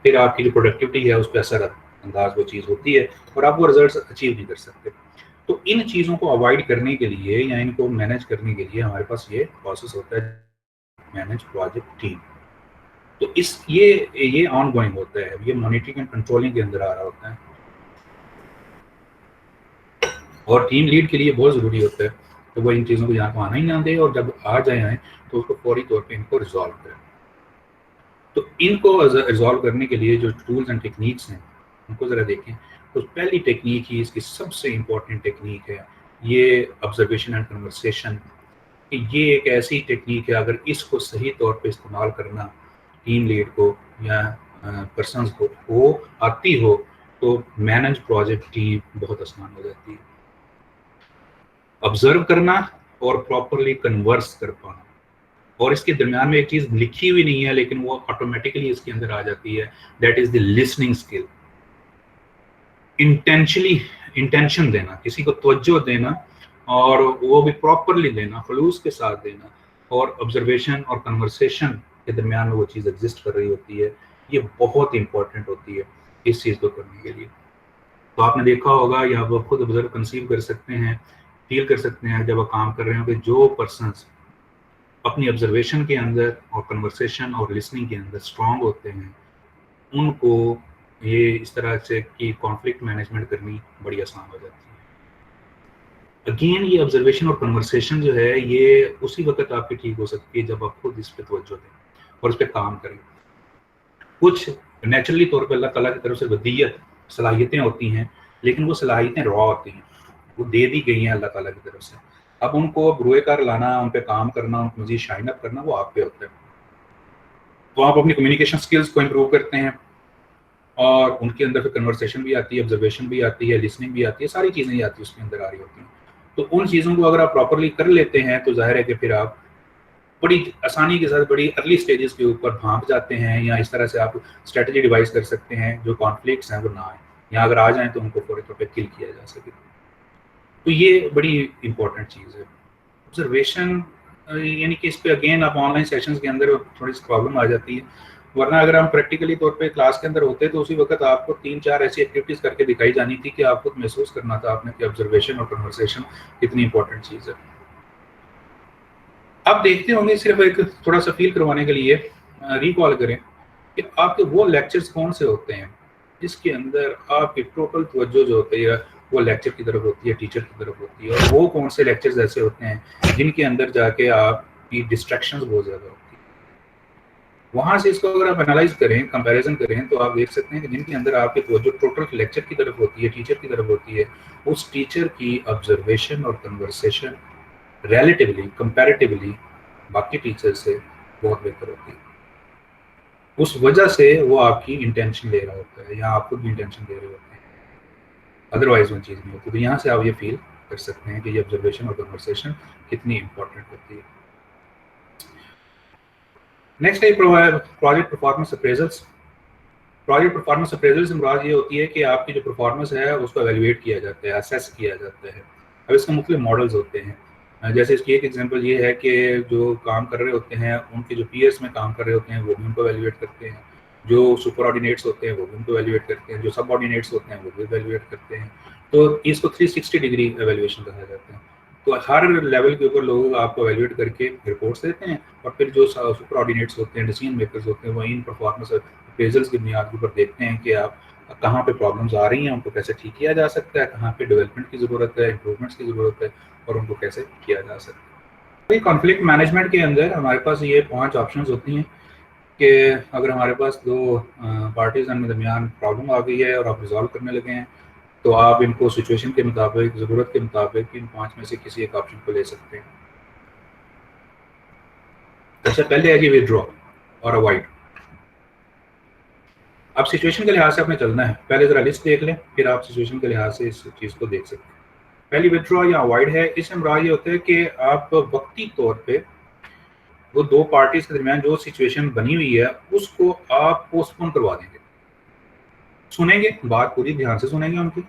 फिर आपकी जो प्रोडक्टिविटी है उस पर असर अंदाज वो चीज़ होती है और आप वो रिजल्ट अचीव नहीं कर सकते। तो इन चीज़ों को अवॉइड करने के लिए या इनको मैनेज करने के लिए हमारे पास ये प्रोसेस होता है, मैनेज प्रोजेक्ट टीम। तो ये ऑन गोइंग होता है, ये मॉनिटरिंग एंड कंट्रोलिंग के अंदर आ रहा होता है और टीम लीड के लिए बहुत ज़रूरी होता है तो वो इन चीज़ों को यहाँ को आना ही ना दे और जब आ जाए तो उसको फौरी तौर पे इनको रिजॉल्व करें। तो इनको रिजॉल्व करने के लिए जो टूल्स एंड टेक्निक्स हैं उनको ज़रा देखें। तो पहली टेक्निक ही इसकी सबसे इम्पोर्टेंट टेक्निक है ये ऑब्जर्वेशन एंड कन्वर्सेशन। कि ये एक ऐसी टेक्निक है, अगर इसको सही तौर पे इस्तेमाल करना टीम लीड को या पर्सन्स को वो आती हो तो मैनेज प्रोजेक्ट टीम बहुत आसान हो जाती है। ऑब्जर्व करना और प्रॉपरली कन्वर्स कर पाना, और इसके दरमियान में एक चीज लिखी हुई नहीं है लेकिन वो ऑटोमेटिकली इसके अंदर आ जाती है, that is the listening skill. Intention देना, किसी को तवज्जो देना और वो भी प्रॉपरली देना, खलूस के साथ देना, और ऑब्जर्वेशन और कन्वर्सेशन के दरमियान में वो चीज़ एग्जिस्ट कर रही होती है, ये बहुत इंपॉर्टेंट होती है इस चीज़ को करने के लिए। तो आपने देखा होगा या आप खुद ऑब्जर्व कंसीव कर सकते हैं, फील कर सकते हैं जब आप काम कर रहे हो कि जो पर्सन्स अपनी ऑब्जर्वेशन के अंदर और कन्वर्सेशन और लिसनिंग के अंदर स्ट्रांग होते हैं उनको ये इस तरह से कि कॉन्फ्लिक्ट मैनेजमेंट करनी बड़ी आसान हो जाती है। अगेन ये ऑब्जर्वेशन और कन्वर्सेशन जो है ये उसी वक्त आपकी ठीक हो सकती है जब आप खुद इस पर तवज्जो दें और इस पर काम करें। कुछ नेचुरली तौर पर अल्लाह ताला की तरफ से वदीयत सलाहियतें होती हैं लेकिन वो सलाहियतें रॉ होती हैं, वो दे दी गई हैं अल्लाह ताला की तरफ से। अब उनको रोए कर लाना, उन पे काम करना, उनको मजीद शाइन अप करना वो आप पे होता है। तो आप अपनी कम्युनिकेशन स्किल्स को इम्प्रूव करते हैं और उनके अंदर फिर कन्वर्सेशन भी आती है, ऑब्जर्वेशन भी आती है, लिसनिंग भी आती है, सारी चीज़ें ही आती है उसके अंदर आ रही होती हैं। तो उन चीज़ों को अगर आप प्रॉपरली कर लेते हैं तो जाहिर है कि फिर आप बड़ी आसानी के साथ बड़ी अर्ली स्टेजेस के ऊपर भाग जाते हैं, या इस तरह से आप स्ट्रेटजी डिवाइस कर सकते हैं जो कॉन्फ्लिक्ट्स हैं वो ना आए, या अगर आ जाएं तो उनको फौरी तौर पे किल किया जा सके। तो ये बड़ी इंपॉर्टेंट चीज़ है। ऑब्जर्वेशन यानी कि इस पे अगेन आप ऑनलाइन सेशंस के अंदर थोड़ी सी प्रॉब्लम आ जाती है, वरना अगर हम प्रैक्टिकली तौर पे क्लास के अंदर होते तो उसी वक्त आपको 3-4 ऐसी एक्टिविटीज़ करके दिखाई जानी थी कि आपको महसूस करना था आपने कि ऑब्जर्वेशन और कन्वर्सेशन कितनी इंपॉर्टेंट चीज़ है। आप देखते होंगे, सिर्फ एक थोड़ा सा फील करवाने के लिए रिकॉल करें कि आपके वो लेक्चर्स कौन से होते हैं जिसके अंदर आपकी टोटल तवज्जो जो होती है वो लेक्चर की तरफ होती है, टीचर की तरफ होती है, और वो कौन से लेक्चर्स ऐसे होते हैं जिनके अंदर जाके आपकी डिस्ट्रैक्शंस बहुत ज़्यादा होती है। वहाँ से इसको अगर आप एनालाइज करें, कंपैरिजन करें, तो आप देख सकते हैं कि जिनके अंदर आपकी तवज्जो टोटल लेक्चर की तरफ होती है, टीचर की तरफ होती है, उस टीचर की ऑब्जर्वेशन और कन्वर्सेशन रिलेटिवली, कंपैरेटिवली बाकी टीचर से बहुत बेहतर होती है। उस वजह से वो आपकी इंटेंशन ले रहा होता है, या आप खुद भी इंटेंशन दे रहे होते हैं, अदरवाइज वो चीज़ नहीं होती। तो यहाँ से आप ये फील कर सकते हैं कि ये ऑब्जर्वेशन और कन्वर्सेशन कितनी इंपॉर्टेंट होती है। नेक्स्ट है project performance appraisals. Project performance appraisals से मुराद ये होती है कि आपकी जो परफॉर्मेंस है उसको एवेल्युएट किया जाता है, असेस किया जाता है। अब इसके मुख्तलिफ मॉडल्स होते हैं। जैसे इसकी एक एग्जांपल ये है कि जो काम कर रहे होते हैं उनके जो पीयर्स में काम कर रहे होते हैं वो भी उनको एवेल्युएट करते हैं, जो सुपर ऑर्डिनेट्स होते हैं वो भी उनको एवेल्युएट करते हैं, जो सब ऑर्डिनेट्स होते हैं वो भी एवेल्युएट करते हैं। तो इसको 360 डिग्री एवेल्युएशन कहा जाता है। तो हर लेवल के ऊपर लोग आपको एवेल्युएट करके रिपोर्ट्स देते हैं, और फिर जो सुपर ऑर्डिनेट्स होते हैं, डिसीजन मेकर्स होते हैं, वो इन परफॉर्मेंस अप्रेजल्स की बुनियाद के ऊपर देखते हैं कि आप कहाँ पे प्रॉब्लम्स आ रही हैं, उनको कैसे ठीक किया जा सकता है, कहाँ पे डेवलपमेंट की ज़रूरत है, इंप्रूवमेंट्स की ज़रूरत है, और उनको कैसे किया जा सकता है। कॉन्फ्लिक्ट मैनेजमेंट के अंदर हमारे पास ये 5 ऑप्शंस होती हैं कि अगर हमारे पास 2 पार्टीज के दरमियान प्रॉब्लम आ गई है और आप रिजॉल्व करने लगे हैं, तो आप इनको सिचुएशन के मुताबिक, ज़रूरत के मुताबिक इन 5 में से किसी एक ऑप्शन को ले सकते हैं। अच्छा, पहले है जी विथड्रॉ और अवॉइड। अब सिचुएशन के लिहाज से आपने चलना है, पहले जरा लिस्ट देख लें, फिर आप सिचुएशन के लिहाज से इस चीज़ को देख सकते हैं। पहली विथड्रॉ या अवॉइड है, इसमें मुराद ये होता है कि आप वक्ती तौर पे वो 2 पार्टीज के दरमियान जो सिचुएशन बनी हुई है उसको आप पोस्टपोन करवा देंगे। सुनेंगे, बात पूरी ध्यान से सुनेंगे, उनकी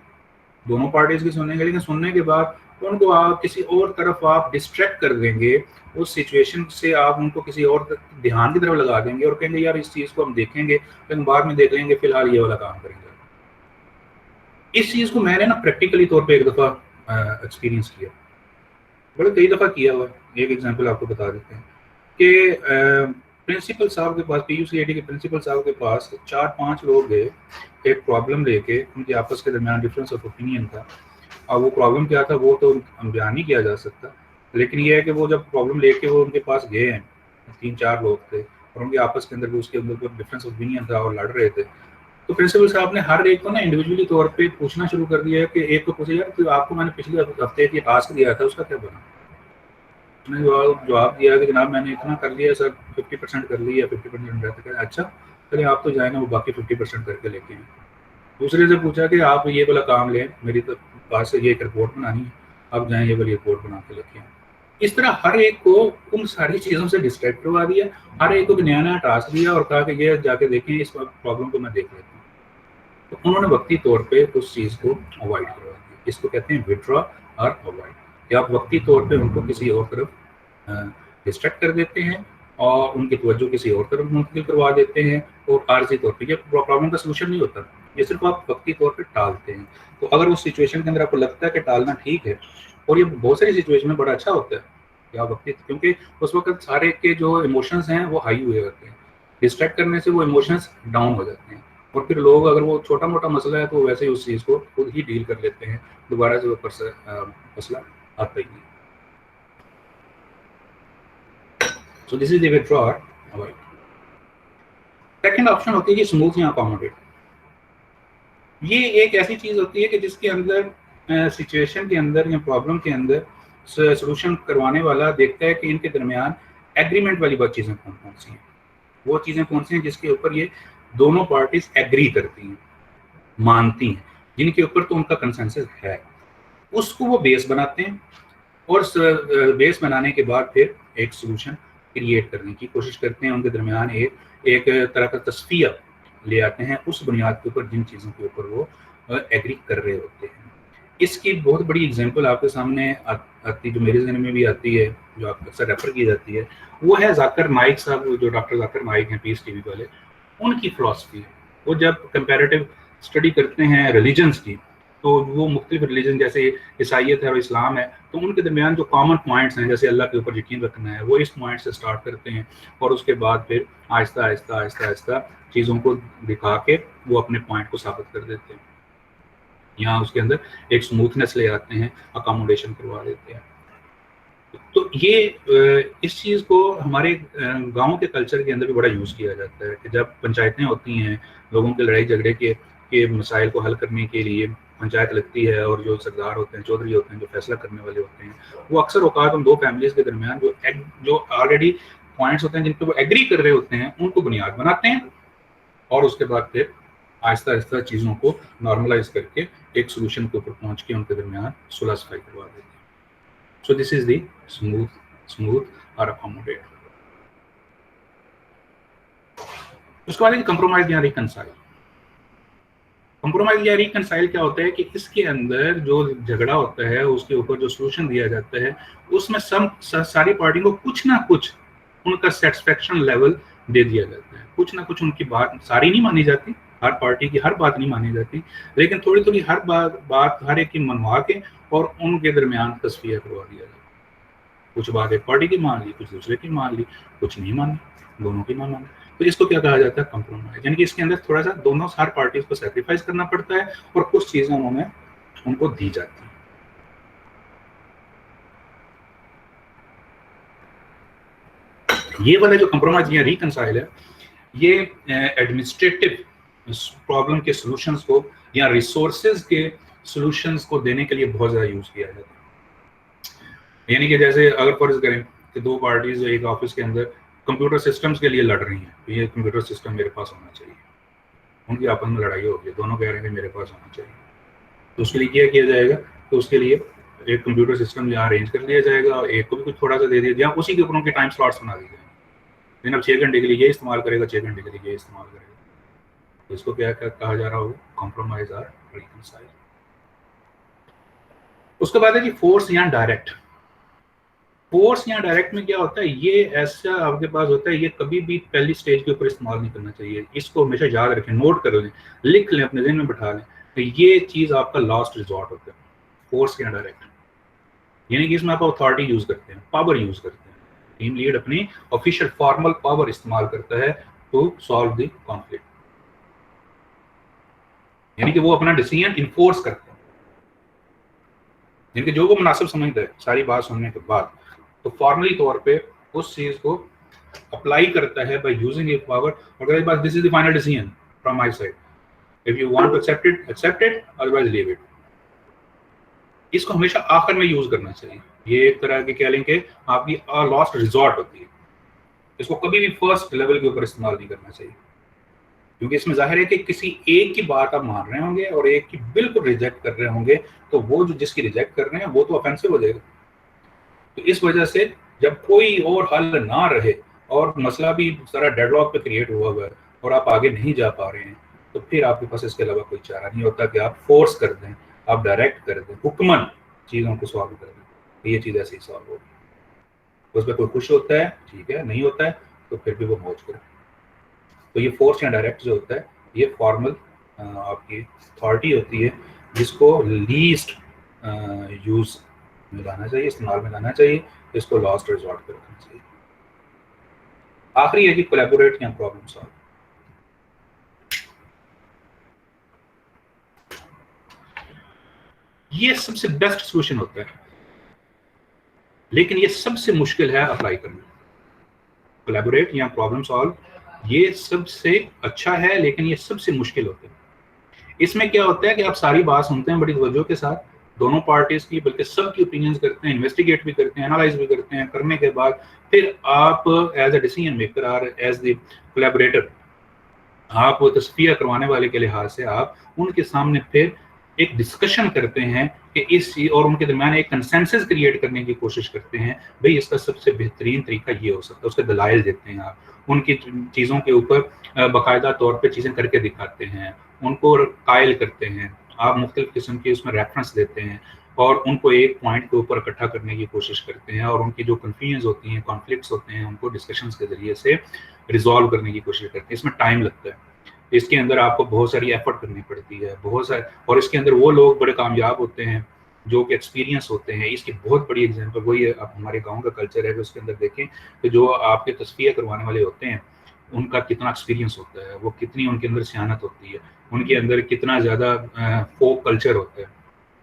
दोनों पार्टीज की सुनेंगे, लेकिन सुनने के बाद उनको आप किसी और तरफ आप डिस्ट्रैक्ट कर देंगे, उस सिचुएशन से आप उनको किसी और ध्यान की तरफ लगा देंगे और कहेंगे यार इस चीज़ को हम देखेंगे, लेकिन बाद में देख लेंगे, फिलहाल ये वाला काम करेंगे। इस चीज़ को मैंने ना प्रैक्टिकली तौर पे एक दफ़ा एक्सपीरियंस किया, बड़े कई दफ़ा किया हुआ। एक एग्जांपल आपको बता देते हैं कि प्रिंसिपल साहब के पास, PUCAT के प्रिंसिपल साहब के पास 4-5 लोग गए एक प्रॉब्लम लेके, उनके आपस के दरमियान डिफरेंस ऑफ ओपिनियन था। अब वो प्रॉब्लम क्या था वो तो बयान नहीं किया जा सकता, लेकिन ये है कि वो जब प्रॉब्लम लेके वो उनके पास गए हैं, 3-4 लोग थे और उनके आपस के अंदर भी उसके अंदर डिफरेंस ऑफ ओपिनियन था और लड़ रहे थे। तो प्रिंसिपल साहब ने हर एक को ना इंडिविजुअली तौर पे पूछना शुरू कर दिया कि एक को पूछा यार तो आपको मैंने पिछले हफ्ते की टास्क दिया था उसका क्या बना। उसने जवाब दिया कि जनाब मैंने इतना कर लिया सर, 50% कर लिया, 50% रहता है। अच्छा चलिए आप तो जाए ना वो बाकी 50% करके लेके आए। दूसरे से पूछा कि आप ये वाला काम लें, मेरी तो पास से ये एक रिपोर्ट बनानी है, आप जाएँ ये वाली रिपोर्ट बना के लेके आए। इस तरह हर एक को उन सारी चीज़ों से डिस्ट्रैक्ट करवा दिया, हर एक को नया नया टास्क दिया और कहा कि ये जाके देखें, इस प्रॉब्लम को मैं देख लेता हूँ। तो उन्होंने वक्ती तौर पे उस चीज़ को अवॉइड करवा दिया। इसको कहते हैं विथड्रॉ और अवॉइड, कि आप वक्ती तौर पे उनको किसी और तरफ डिस्ट्रैक्ट कर देते हैं और उनकी तवज्जो किसी और तरफ मुंतकिल करवा देते हैं, और आर्जी तौर पे ये प्रॉब्लम का सलूशन नहीं होता, ये सिर्फ आप वक्ती तौर पे टालते हैं। तो अगर उस सिचुएशन के अंदर आपको लगता है कि टालना ठीक है, और ये बहुत सारी सिचुएशन में बड़ा अच्छा होता है कि आप वक्ती, क्योंकि उस वक्त सारे के जो इमोशंस हैं वो हाई हुए होते हैं, डिस्ट्रैक्ट करने से वो इमोशंस डाउन हो जाते हैं, और फिर लोग अगर वो छोटा मोटा मसला है तो वैसे ही उस चीज़ को खुद ही डील कर लेते हैं, दोबारा से वो मसला आता ही नहीं। So this is the withdraw or avoid. Second option होती है कि स्मूथ या अकोमोडेट। ये एक ऐसी चीज होती है कि जिसके अंदर सिचुएशन के अंदर या प्रॉब्लम के अंदर सोल्यूशन करवाने वाला देखता है कि इनके दरमियान एग्रीमेंट वाली बात चीजें कौन कौन सी हैं, वो चीजें कौन सी हैं जिसके ऊपर ये दोनों पार्टीज एग्री करती हैं, मानती हैं, जिनके ऊपर तो उनका कंसेंसस है, उसको वो बेस बनाते हैं, और बेस बनाने के बाद फिर एक सोल्यूशन क्रिएट करने की कोशिश करते हैं, उनके दरमियान एक तरह का तस्फिया ले आते हैं उस बुनियाद के ऊपर जिन चीज़ों के ऊपर वो एग्री कर रहे होते हैं। इसकी बहुत बड़ी एग्जांपल आपके सामने आती, जो मेरे जहन में भी आती है, जो आप अक्सर रेफर की जाती है, वो है जाकिर नाइक साहब, जो डॉक्टर जाकिर नाइक हैं पीस टीवी वाले। उनकी फिलॉसफी, वो जब कंपैरेटिव स्टडी करते हैं रिलीजन्स की, तो वो मुख्तलिफ रिलीजन जैसे ईसाइयत है और इस्लाम है, तो उनके दरमियान जो कॉमन पॉइंट्स हैं, जैसे अल्लाह के ऊपर यकीन रखना है, वो इस पॉइंट से स्टार्ट करते हैं और उसके बाद फिर आहिस्ता आहिस्ता आहिस्ता आहिस्ता चीज़ों को दिखा के वो अपने पॉइंट को साबित कर देते हैं। यहाँ उसके अंदर एक स्मूथनेस ले आते हैं, अकोमोडेशन करवा देते हैं। तो ये इस चीज़ को हमारे गाँव के कल्चर के अंदर भी बड़ा यूज़ किया जाता है कि जब पंचायतें होती हैं, लोगों के लड़ाई झगड़े के मसाइल को हल करने के लिए पंचायत लगती है, और जो सरदार होते हैं, चौधरी होते हैं, जो फैसला करने वाले होते हैं, वो अक्सर औकात उन दो फैमिलीज के दरमियान जो ऑलरेडी पॉइंट्स होते हैं जिन पर वो एग्री कर रहे होते हैं, उनको बुनियाद बनाते हैं और उसके बाद फिर आहिस्ता आहिस्ता चीज़ों को नॉर्मलाइज करके एक सोल्यूशन के ऊपर पहुंच के उनके दरमियान सुलह सफाई करवा देते हैं। So this is the smooth or accommodate. उसके बाद कंप्रोमाइज या रिकंसाइल। कंप्रोमाइज या रिकंसाइल क्या होता है कि इसके अंदर जो झगड़ा होता है उसके ऊपर जो सोल्यूशन दिया जाता है, उसमें सारी पार्टी को कुछ ना कुछ उनका सेटिस्फेक्शन लेवल दे दिया जाता है। कुछ ना कुछ उनकी बात सारी नहीं मानी जाती, हर पार्टी की हर बात नहीं मानी जाती, लेकिन थोड़ी थोड़ी हर बात हर एक की मनवा के और उनके दरमियान तस्वीर करवा दिया जाता है। कुछ बात एक पार्टी की मान ली, कुछ दूसरे की मान ली, कुछ नहीं मानी, दोनों की मान ली। तो इसको क्या कहा जाता है? कंप्रोमाइज। यानी कि इसके अंदर थोड़ा सा दोनों हर पार्टी को सैक्रिफाइस करना पड़ता है और कुछ चीजें उन्होंने उनको दी जाती है। ये वाला जो कंप्रोमाइज या रिकंसाइल है, ये एडमिनिस्ट्रेटिव प्रॉब्लम के सॉल्यूशंस को या रिसोर्सेज के सॉल्यूशंस को देने के लिए बहुत ज्यादा यूज किया जाता है। यानी कि जैसे अगर फर्ज करें कि दो पार्टीज एक ऑफिस के अंदर कंप्यूटर सिस्टम्स के लिए लड़ रही हैं, तो ये कंप्यूटर सिस्टम मेरे पास होना चाहिए, उनकी आपस में लड़ाई हो गई, दोनों कह रहे हैं कि मेरे पास होना चाहिए, तो उसके लिए क्या किया जाएगा? तो उसके लिए एक कंप्यूटर सिस्टम यहाँ अरेंज कर लिया जाएगा और एक को भी कुछ थोड़ा सा दे दिया जाए, उसी के ऊपर उनके टाइम स्लॉट्स बना दिए जाएंगे। लेकिन अब 6 घंटे के लिए ये इस्तेमाल करेगा, 6 घंटे के लिए ये इस्तेमाल करेगा। तो इसको क्या कहा जा रहा होगा? कॉम्प्रोमाइज और रिकंसाइल। उसके बाद है कि फोर्स या डायरेक्ट। फोर्स या डायरेक्ट में क्या होता है? ये ऐसा आपके पास होता है, ये कभी भी पहली स्टेज के ऊपर इस्तेमाल नहीं करना चाहिए। इसको हमेशा याद रखें, नोट कर लें, लिख लें, अपने ज़हन में बैठा लें। तो ये चीज आपका लास्ट रिजॉर्ट होता है, फोर्स या डायरेक्ट। यानी कि इसमें आप अथॉरिटी यूज करते हैं, पावर यूज करते हैं। टीम लीड अपनी ऑफिशियल फॉर्मल पावर इस्तेमाल करता है टू सॉल्व द कॉन्फ्लिक्ट, यानी कि वो अपना डिसीजन इन्फोर्स करते हैं, यानी कि जो वो मुनासिब समझता है सारी बात सुनने के बाद, तो फॉर्मली तौर पे उस चीज को अप्लाई करता है बाय यूजिंग ए पावर। अगर बात this is the final decision from my side, if you want to accept it, otherwise leave it. इसको हमेशा आखिर में यूज करना चाहिए। ये एक तरह की कह लें कि आपकी लास्ट रिजॉर्ट होती है। इसको कभी भी फर्स्ट लेवल के ऊपर इस्तेमाल नहीं करना चाहिए, क्योंकि इसमें जाहिर है कि किसी एक की बात आप मान रहे होंगे और एक की बिल्कुल रिजेक्ट कर रहे होंगे, तो वो जो जिसकी रिजेक्ट कर रहे हैं वो तो ऑफेंसिव हो जाएगा। तो इस वजह से जब कोई और हल ना रहे और मसला भी सारा डेडलॉक पे क्रिएट हुआ हुआ है और आप आगे नहीं जा पा रहे हैं, तो फिर आपके पास इसके अलावा कोई चारा नहीं होता कि आप फोर्स कर दें, आप डायरेक्ट कर दें, हुक्मन चीज़ों को सॉल्व कर दें। ये चीज़ ऐसे ही सॉल्व होगी। उस पर कोई खुश होता है, ठीक है, नहीं होता है तो फिर भी वो मौज करे। तो ये फोर्स या डायरेक्ट जो होता है, ये फॉर्मल आपकी अथॉरिटी होती है, जिसको लीस्ट यूज में लाना चाहिए, इस्तेमाल में लाना चाहिए, इसको लास्ट रिजॉर्ट पे रखना चाहिए। आखिरी है कि कोलैबोरेट या प्रॉब्लम सॉल्व। ये सबसे बेस्ट सॉल्यूशन होता है, लेकिन ये सबसे मुश्किल है अप्लाई करना। कोलैबोरेट या प्रॉब्लम सॉल्व ये सबसे अच्छा है, लेकिन ये सबसे मुश्किल होता है। इसमें क्या होता है कि आप सारी बात सुनते हैं बड़ी तवज्जो के साथ, दोनों पार्टीज की, बल्कि सबकी ओपिनियंस करते हैं, इन्वेस्टिगेट भी करते हैं, एनालाइज भी करते हैं। करने के बाद फिर आप एज अ डिसीजन मेकर और एज द कोलैबोरेटर, आप तस्फिया करवाने वाले के लिहाज से आप उनके सामने फिर एक डिस्कशन करते हैं कि इस और उनके दरमियान एक कंसेंसस क्रिएट करने की कोशिश करते हैं, भाई इसका सबसे बेहतरीन तरीका ये हो सकता है, उसके दलाइल देते हैं आप उनकी चीज़ों के ऊपर बाकायदा तौर पे चीज़ें करके दिखाते हैं, उनको कायल करते हैं, आप मुख्तलिफ किस्म की उसमें रेफरेंस देते हैं और उनको एक पॉइंट के ऊपर इकट्ठा करने की कोशिश करते हैं और उनकी जो कन्फ्यूजन होती हैं, कॉन्फ्लिक्ट्स होते हैं, उनको डिस्कशंस के ज़रिए से रिजॉल्व करने की कोशिश करते हैं। इसमें टाइम लगता है, इसके अंदर आपको बहुत सारी एफर्ट करनी पड़ती है, बहुत सारे, और इसके अंदर वो लोग बड़े कामयाब होते हैं जो कि एक्सपीरियंस होते हैं। इसकी बहुत बड़ी एग्जांपल वही है, आप हमारे गांव का कल्चर है, उसके अंदर देखें कि जो आपके तस्फिया करवाने वाले होते हैं उनका कितना एक्सपीरियंस होता है, वो कितनी उनके अंदर सियानत होती है, उनके अंदर कितना ज़्यादा फोक कल्चर होता है,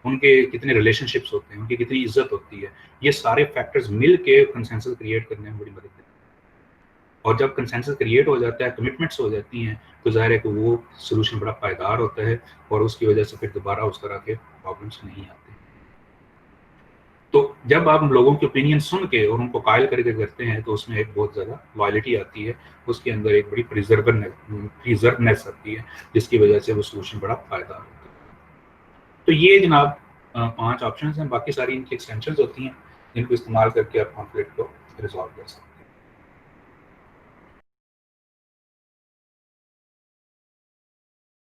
उनके कितने रिलेशनशिप्स होते हैं, उनकी कितनी इज्जत होती है। ये सारे फैक्टर्स मिल के कंसेंसस क्रिएट करने में बड़ी मदद देते हैं। और जब कंसेंसस क्रिएट हो जाता है, कमिटमेंट्स हो जाती हैं, तो ज़ाहिर है कि वो सोल्यूशन बड़ा पायदार होता है और उसकी वजह से फिर दोबारा उस तरह के प्रॉब्लम्स नहीं आते। तो जब आप लोगों के ओपिनियन सुन के और उनको कायल करके करते हैं तो उसमें एक बहुत ज़्यादा लॉयल्टी आती है, उसके अंदर एक बड़ी प्रिजर्वनेस आती है, जिसकी वजह से वो सोल्यूशन बड़ा पायदार होता है। तो ये जनाब 5 ऑप्शन हैं, बाकी सारी इनकी एक्सटेंशंस होती हैं जिनको इस्तेमाल करके आप कॉन्फ्लिक्ट को रिजॉल्व कर सकते हैं।